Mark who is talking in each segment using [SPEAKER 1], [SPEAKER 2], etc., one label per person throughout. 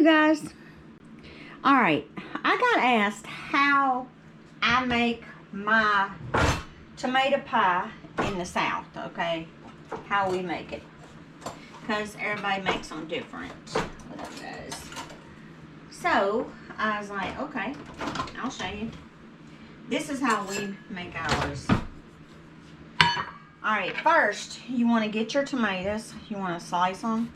[SPEAKER 1] guys. Alright, I got asked how I make my tomato pie in the South, okay? How we make it. Because everybody makes them different. Whatever it is. So, I was like, okay, I'll show you. This is how we make ours. Alright, first, you want to get your tomatoes. You want to slice them.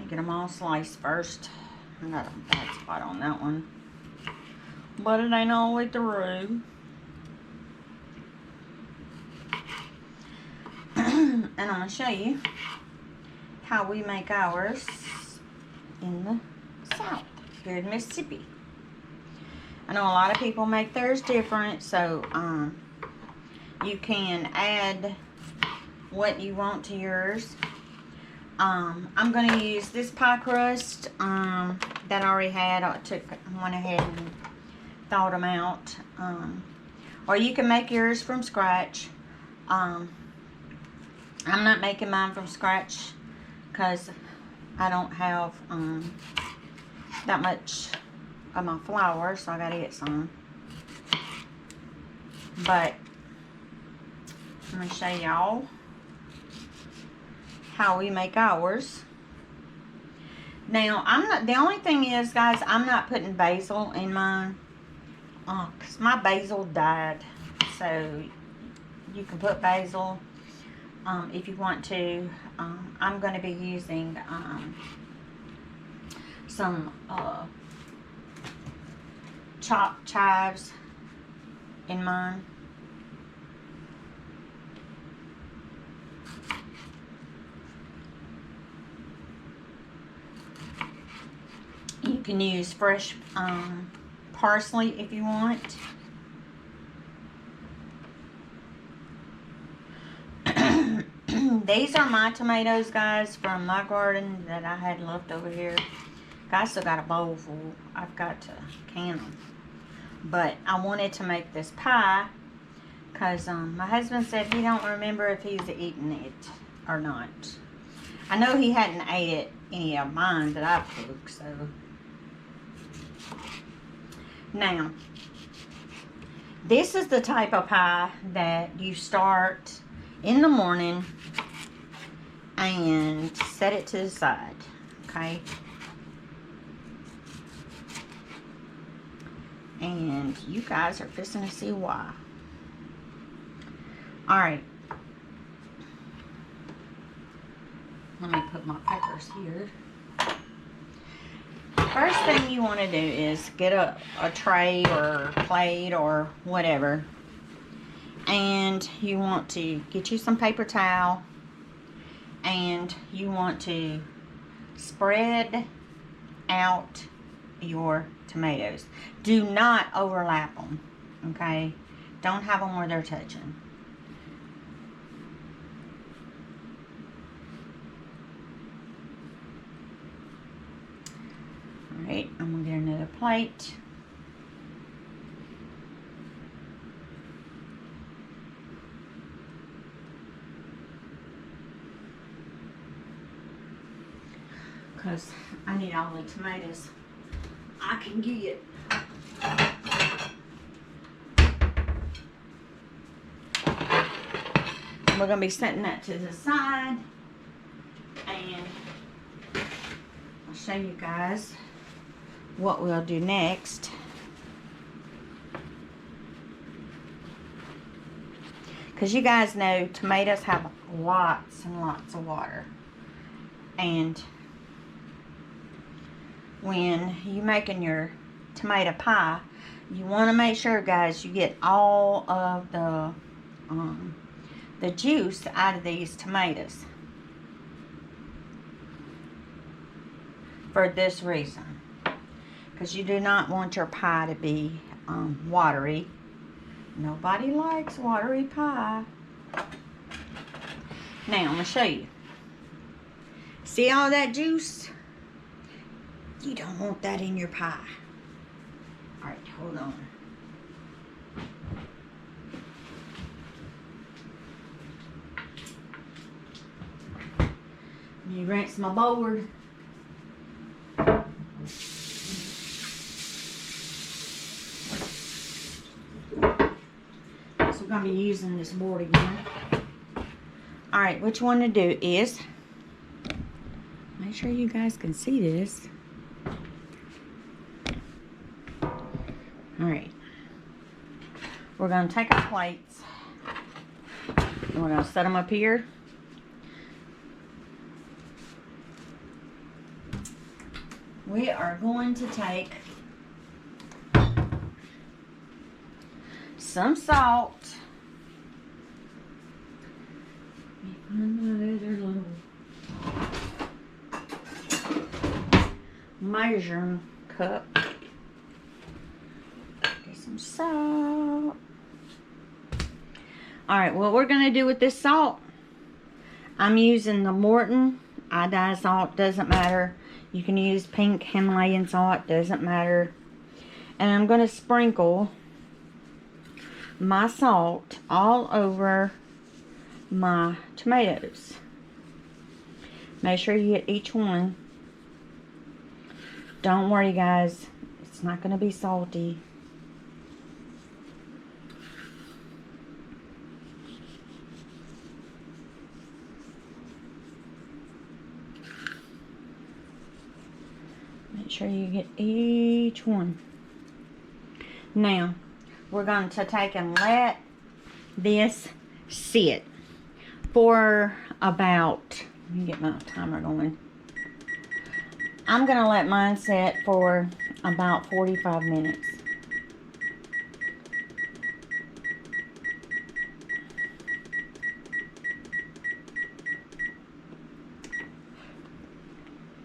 [SPEAKER 1] Get them all sliced first. I got a bad spot on that one. But it ain't all the way through. And I'm going to show you how we make ours in the South, here in Mississippi. I know a lot of people make theirs different, so you can add what you want to yours. I'm going to use this pie crust that I already had. I went ahead and thawed them out. Or you can make yours from scratch. I'm not making mine from scratch because I don't have that much of my flour, so I got to get some. But I'm going to show y'all how we make ours. Now, the only thing is, guys, I'm not putting basil in mine. Because my basil died. So, you can put basil if you want to. I'm going to be using some chopped chives in mine. You can use fresh parsley if you want. These are my tomatoes, guys, from my garden that I had left over here. I still got a bowl full. I've got to can them. But I wanted to make this pie because my husband said he don't remember if he's eaten it or not. I know he hadn't ate any of mine that I cooked, so. Now, this is the type of pie that you start in the morning and set it to the side, okay? And you guys are fixing to see why. Alright. Let me put my peppers here. First thing you want to do is get a tray or plate or whatever. And you want to get you some paper towel. And you want to spread out your tomatoes. Do not overlap them, okay? Don't have them where they're touching. Alright, I'm going to get another plate. Because I need all the tomatoes I can get. We're going to be setting that to the side. And I'll show you guys what we'll do next. Because you guys know tomatoes have lots and lots of water. And when you're making your tomato pie, you want to make sure, guys, you get all of the juice out of these tomatoes. For this reason. Because you do not want your pie to be watery. Nobody likes watery pie. Now, I'm going to show you. See all that juice? You don't want that in your pie. Alright, hold on. Let me rinse my board. So we're going to be using this board again. Alright, what you want to do is, make sure you guys can see this. Alright. We're going to take our plates and we're going to set them up here. We are going to take some salt. Another little measuring cup. Get some salt. Alright, what we're going to do with this salt, I'm using the Morton iodized salt, doesn't matter. You can use pink Himalayan salt, doesn't matter. And I'm going to sprinkle my salt all over my tomatoes. Make sure you get each one. Don't worry guys, it's not going to be salty. Make sure you get each one. Now, we're going to take and let this sit for about, let me get my timer going. I'm going to let mine sit for about 45 minutes.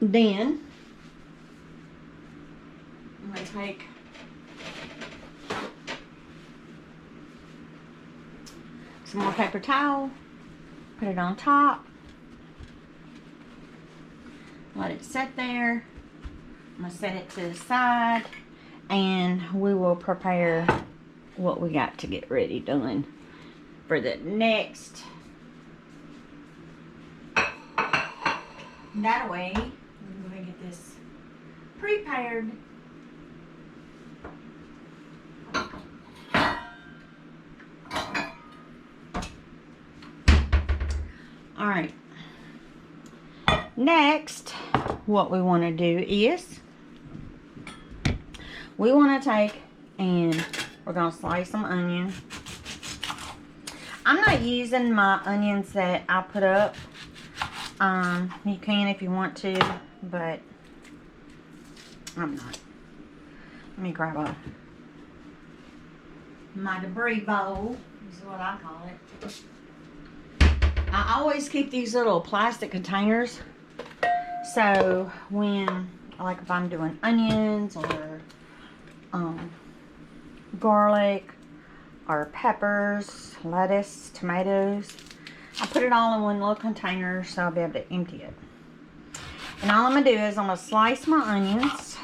[SPEAKER 1] Then, I'm going to take some more paper towel, put it on top, let it sit there. I'm going to set it to the side and we will prepare what we got to get ready done for the next. That way, we're going to get this prepared. Alright, next what we want to do is we want to take and we're going to slice some onion. I'm not using my onions that I put up. You can if you want to, but I'm not. Let me grab my debris bowl, is what I call it. I always keep these little plastic containers, so when, like if I'm doing onions or garlic or peppers, lettuce, tomatoes, I put it all in one little container so I'll be able to empty it. And all I'm going to do is I'm going to slice my onions.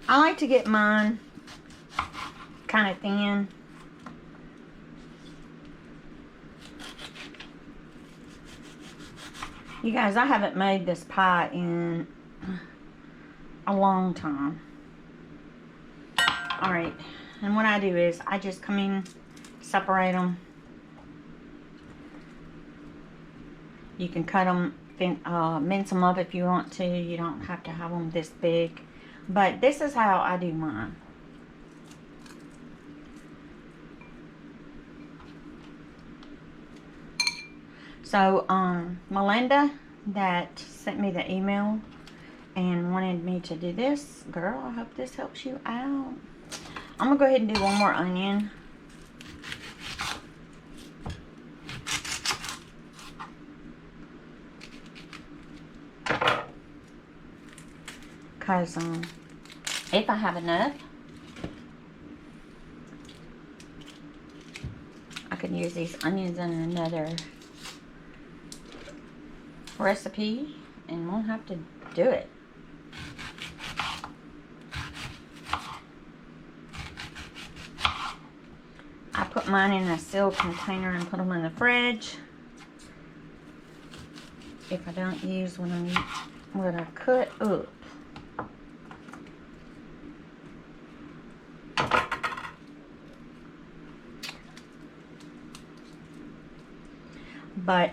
[SPEAKER 1] I like to get mine kind of thin. You guys, I haven't made this pie in a long time. Alright, and what I do is I just come in, separate them. You can cut them, mince them up if you want to. You don't have to have them this big. But this is how I do mine. So, Melinda that sent me the email and wanted me to do this. Girl, I hope this helps you out. I'm going to go ahead and do one more onion. Because, if I have enough, I could use these onions in another recipe and won't have to do it. I put mine in a sealed container and put them in the fridge. If I don't use what I cut up. But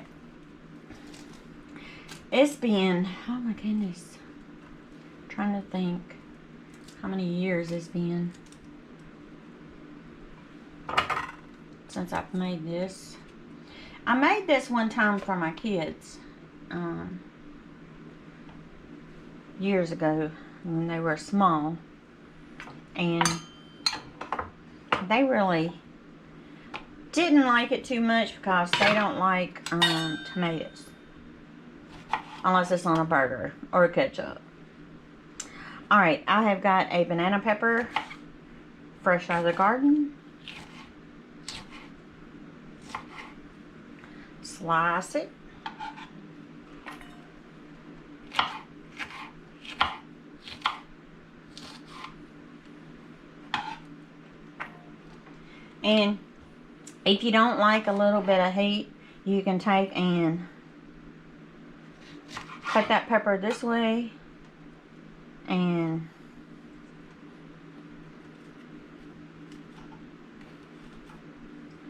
[SPEAKER 1] it's been, oh my goodness, I'm trying to think how many years it's been since I've made this. I made this one time for my kids years ago when they were small, and they really didn't like it too much because they don't like tomatoes unless it's on a burger or a ketchup. Alright, I have got a banana pepper fresh out of the garden. Slice it. And if you don't like a little bit of heat, you can take and cut that pepper this way and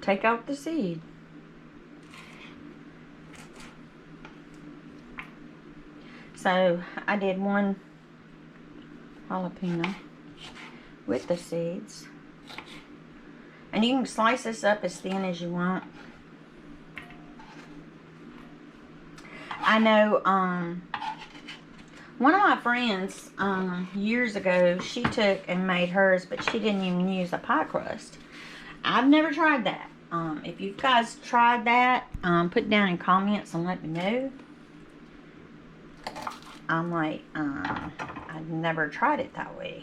[SPEAKER 1] take out the seed. So I did one jalapeno with the seeds. And you can slice this up as thin as you want. I know one of my friends years ago, she took and made hers, but she didn't even use a pie crust. I've never tried that. If you guys tried that, put it down in comments and let me know. I'm like, I've never tried it that way.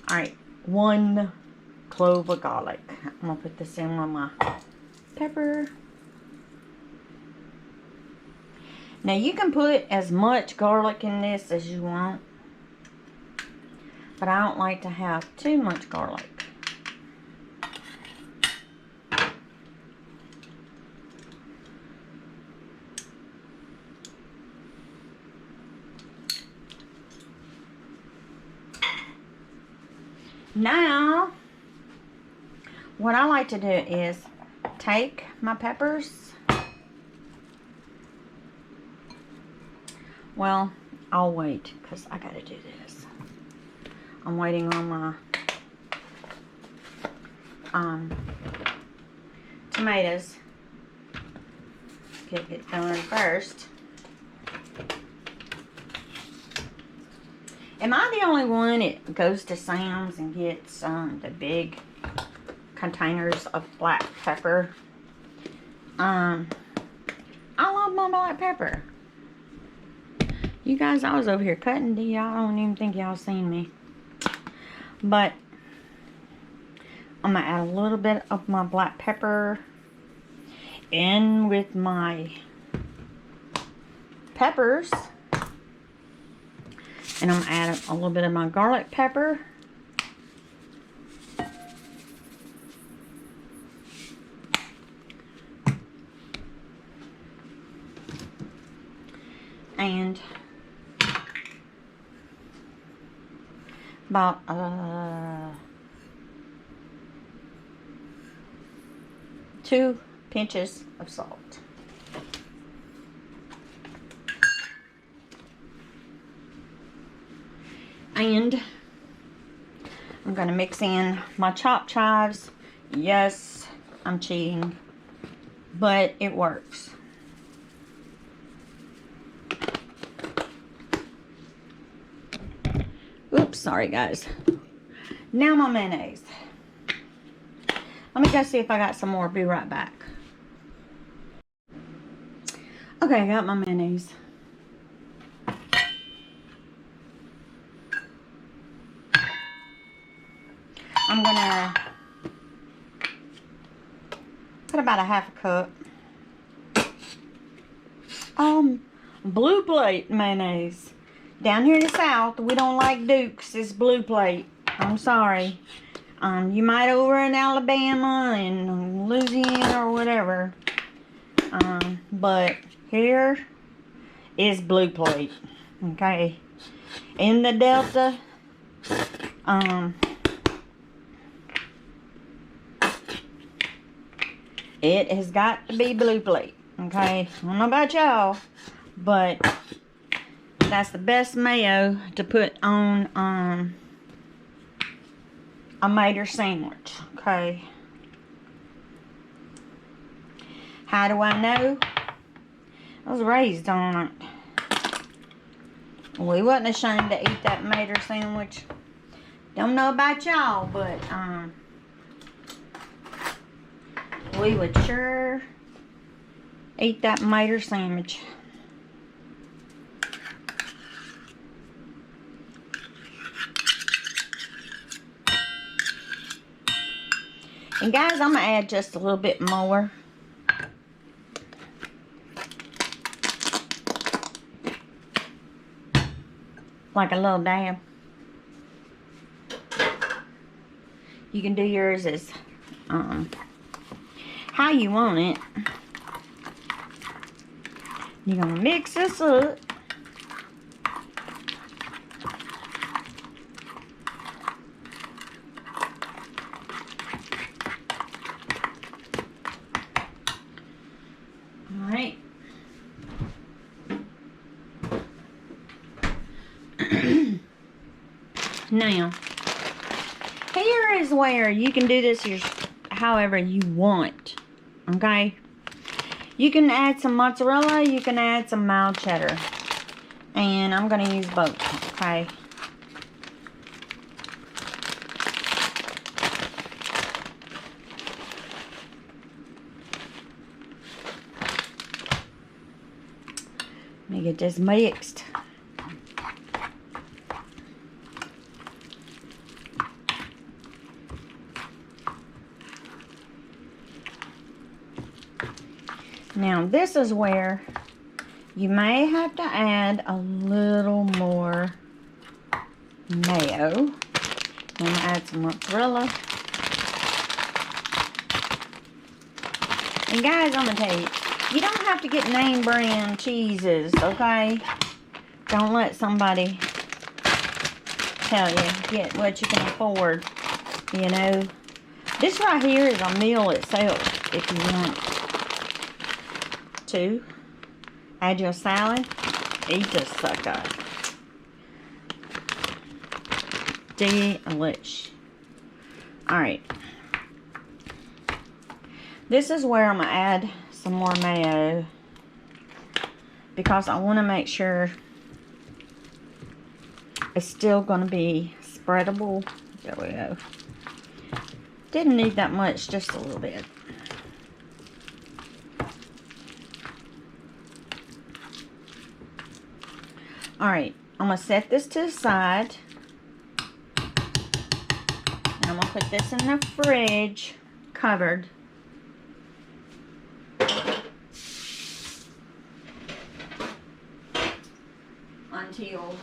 [SPEAKER 1] Alright, 1 clove of garlic. I'm going to put this in with my pepper. Now you can put as much garlic in this as you want, but I don't like to have too much garlic. Now, what I like to do is take my peppers. Well, I'll wait because I gotta do this. I'm waiting on my tomatoes. Get it done first. Am I the only one that goes to Sam's and gets the big containers of black pepper? I love my black pepper. You guys, I was over here cutting. Y'all don't even think y'all seen me. But I'm going to add a little bit of my black pepper in with my peppers. And I'm going to add a little bit of my garlic pepper. And about 2 pinches of salt. And I'm going to mix in my chopped chives. Yes, I'm cheating, but it works. Oops, sorry guys. Now my mayonnaise. Let me go see if I got some more. Be right back. Okay, I got my mayonnaise. I'm gonna put about a half a cup. Blue Plate mayonnaise. Down here in the South, we don't like Duke's. It's Blue Plate. I'm sorry. You might over in Alabama and Louisiana or whatever. But here is Blue Plate. Okay. In the Delta, it has got to be Blue Plate. Okay. I don't know about y'all, but that's the best mayo to put on a Mater sandwich. Okay. How do I know? I was raised on it. We wasn't ashamed to eat that Mater sandwich. Don't know about y'all, but we would sure eat that Mater sandwich. And guys, I'm gonna add just a little bit more. Like a little dab. You can do yours as how you want it. You're gonna mix this up. Alright. Now, here is where you can do this however you want. Okay? You can add some mozzarella, you can add some mild cheddar. And I'm going to use both. Okay? Let me get this mixed. Now this is where you may have to add a little more mayo. I'm going to add some mozzarella. And guys, I'm going to tell you, you don't have to get name brand cheeses, okay? Don't let somebody tell you, get what you can afford, you know. This right here is a meal itself, if you want to. Add your salad. Eat this sucker. Delish. Alright. This is where I'm going to add some more mayo, because I want to make sure it's still going to be spreadable. There we go. Didn't need that much, just a little bit. Alright, I'm going to set this to the side. And I'm going to put this in the fridge, covered. Until...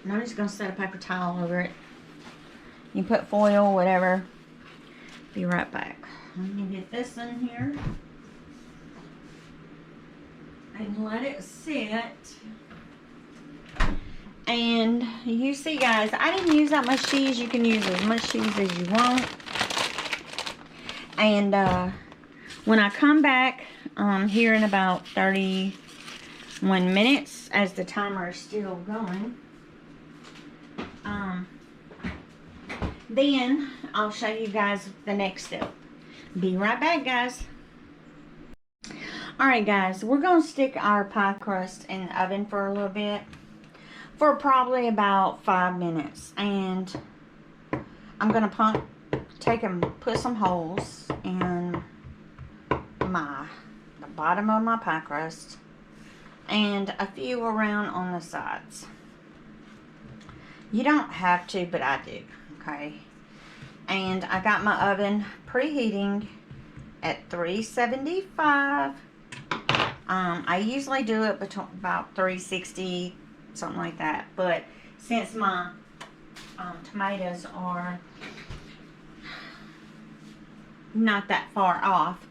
[SPEAKER 1] And I'm just going to set a paper towel over it. You put foil, whatever. Be right back. I'm going to get this in here. And let it sit. And you see, guys, I didn't use that much cheese. You can use as much cheese as you want. And when I come back here in about 31 minutes, as the timer is still going, then I'll show you guys the next step. Be right back, guys. Alright guys, we're going to stick our pie crust in the oven for a little bit. For probably about 5 minutes. And I'm going to put some holes in the bottom of my pie crust. And a few around on the sides. You don't have to, but I do. Okay. And I got my oven preheating at 375. I usually do it between about 360, something like that. But since my tomatoes are not that far off,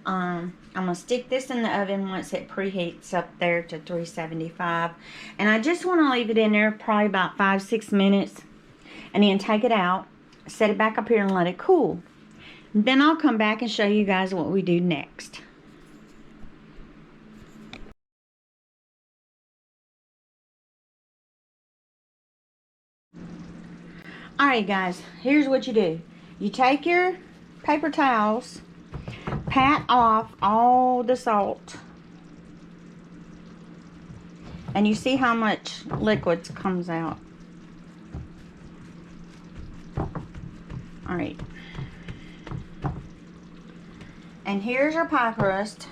[SPEAKER 1] I'm gonna stick this in the oven once it preheats up there to 375, and I just want to leave it in there probably about 5-6 minutes, and then take it out, set it back up here, and let it cool. Then I'll come back and show you guys what we do next. Alright guys, here's what you do. You take your paper towels, pat off all the salt, and you see how much liquid comes out. Alright. And here's your pie crust.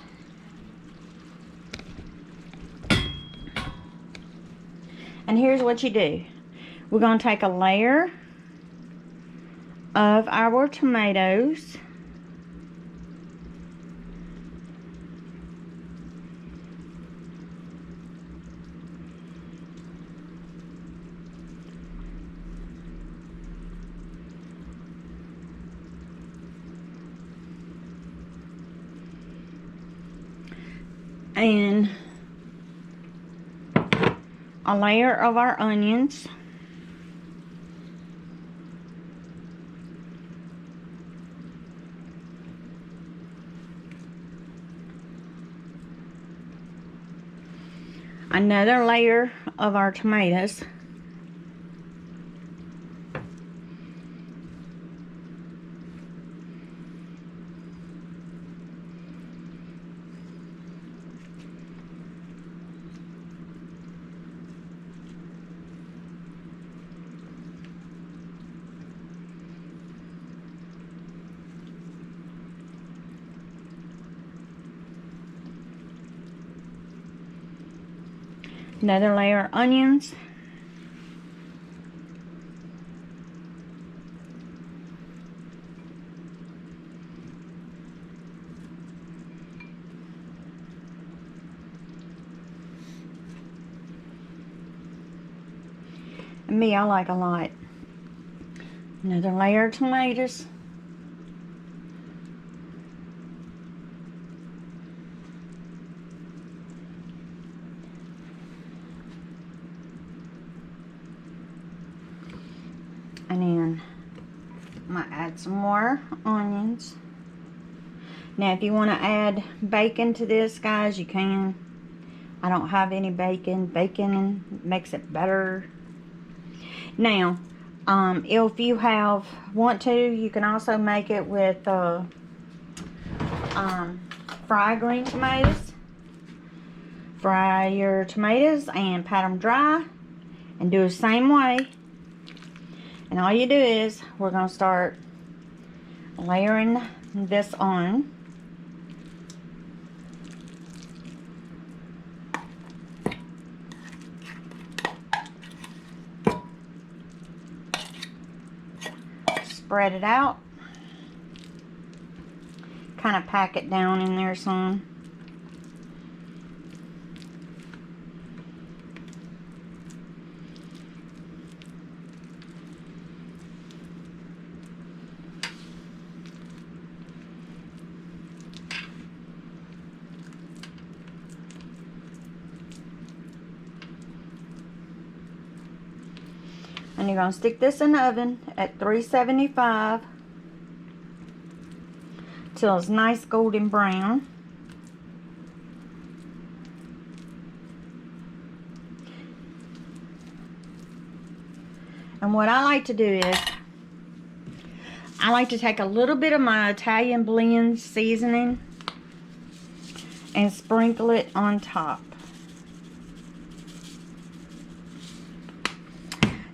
[SPEAKER 1] And here's what you do. We're going to take a layer of our tomatoes. And a layer of our onions. Another layer of our tomatoes. Another layer of onions. And me, I like a lot. Another layer of tomatoes. And then I'm going to add some more onions. Now if you want to add bacon to this, guys, you can. I don't have any bacon. Bacon makes it better. Now, if you want to, you can also make it with fried green tomatoes. Fry your tomatoes and pat them dry and do the same way. And all you do is, we're going to start layering this on. Spread it out. Kind of pack it down in there some. And you're going to stick this in the oven at 375 till it's nice golden brown. And what I like to do is, I like to take a little bit of my Italian blend seasoning and sprinkle it on top.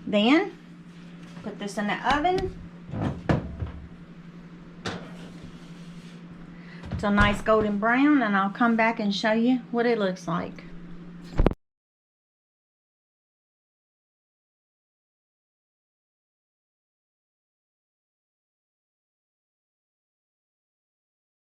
[SPEAKER 1] Then, put this in the oven till nice golden brown, and I'll come back and show you what it looks like.